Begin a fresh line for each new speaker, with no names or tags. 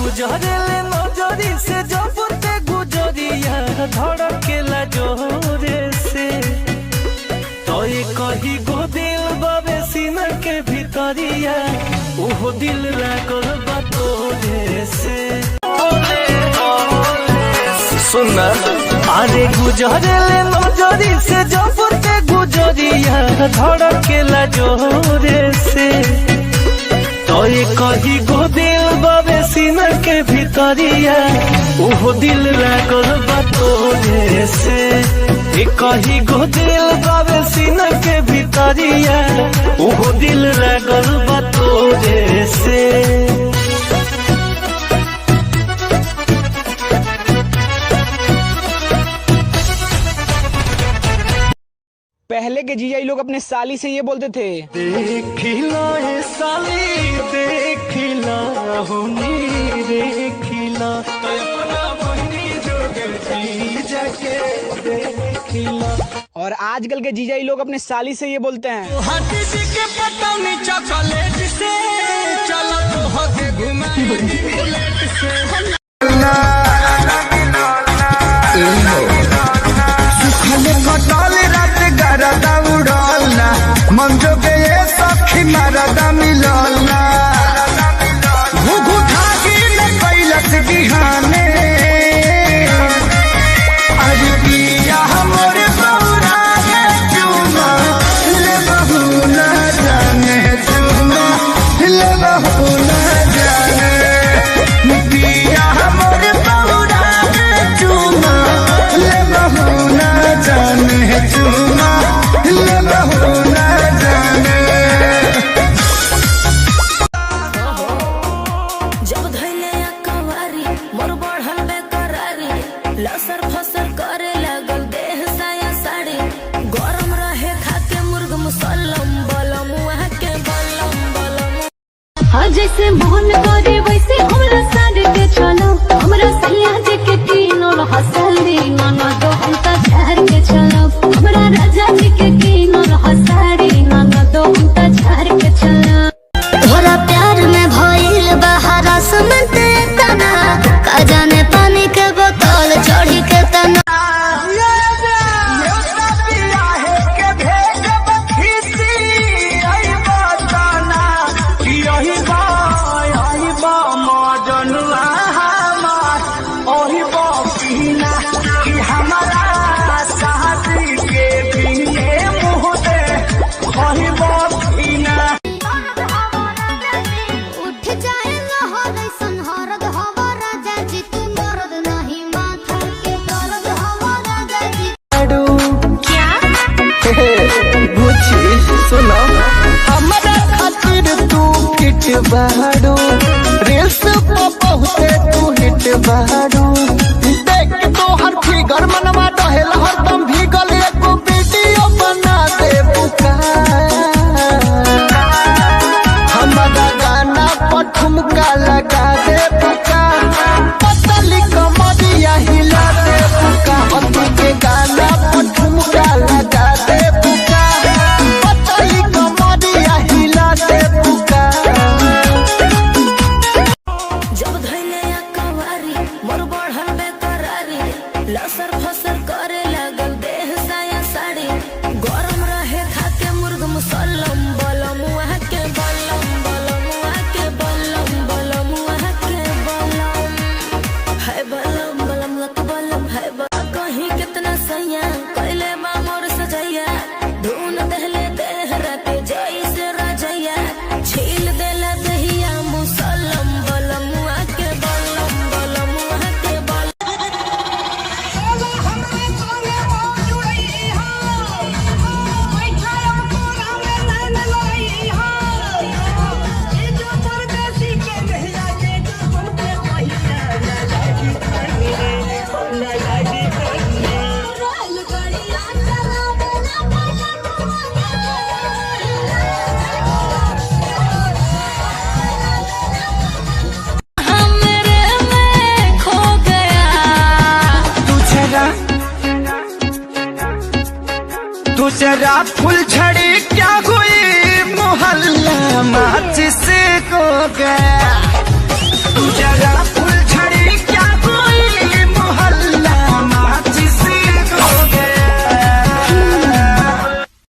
गुजरेले नजरी से जब ते गुजरिया धड़केला जोरे से तो कही गो दिल बाबे सीना के भीतरिया ओहो दिल लागल बा तोरे से। सुनना अरे गुजरेले नजरी से जब ते गुजरिया धड़केला जोरे से तो कही गो दिल बाबे सीना के भीतरिया ओहो दिल लागल बा तोरे से। कही गो दिल बाबे सीना के भीतरिया ओहो दिल लागल बा तोरे से।
पहले के जीजा लोग अपने साली से ये बोलते थे,
देखिला ए साली देखिला होनी देखिला तो अपना बहनी जोगे जीजा के देखिला।
और आजकल के जीजा लोग अपने साली से ये बोलते हैं,
हाथी जी के पटौनी चॉकलेट से चलो तो होके घुमाई बुलेट से।
मंजो के ये सखी मरदा मिलना घुघु ढाकी न कैलस बिहाने अरे पिया हमर बौरा है चुमा ले बहू न जाने चुमा ले बहू न जाने पिया हमर बौरा है चुमा ले बहू न जाने चुमा ले बहू न
लसर फसर करे लगल देह साया साड़ी गरम रहे खाके मुर्ग मुसल्लम बलम वहाँ के बलम बलम। हाँ जैसे मोहन करे वैसे हमरा साड़ी के चलो हमरा सैया जी के तीनों हसाड़ी नाना दो हम ता झार के चलो हमरा राजा जी के तीनों हसाड़ी नाना दो हम ता झार के चलो। तोरा प्यार में भइल बहारा सुनते तना का जाने पानी के बोतल चढ़ी के तना
सुनो हमारा खातिर तू किट बहाडू रील्स पे बहुते तू हिट बहाडू देख तो हर फिगर मनवा डहेल हरदम भीगल एको वीडियो बना दे बुका हमारा गाना पर ठुमका लगा दे बुका पतली कमरिया हिला दे बुका अतु के गाना पर ठुमका लगा दे बुका पतली कमरिया हिला दे बुका।
जब धैले कवारी मोर बढ़ल बेकरारी लसर फसर करे लगल देह साया साड़ी गरम रहे खाके मुर्ग मुसल्लम बलम वहाँ के बलम बलम वहाँ के बलम बलम वहाँ के बलम है बलम बलम लक बलम है कहीं कितना सैया कैले बा मोर सजैया ढूंढ दहले देह राते जैसे रजैया छील देला दहिया मुसल्लम बलम वहाँ के बलम बलम वहाँ के बलम।
दूसरा फूल झड़ी क्या हुई मोहल्ला माचिस को गया।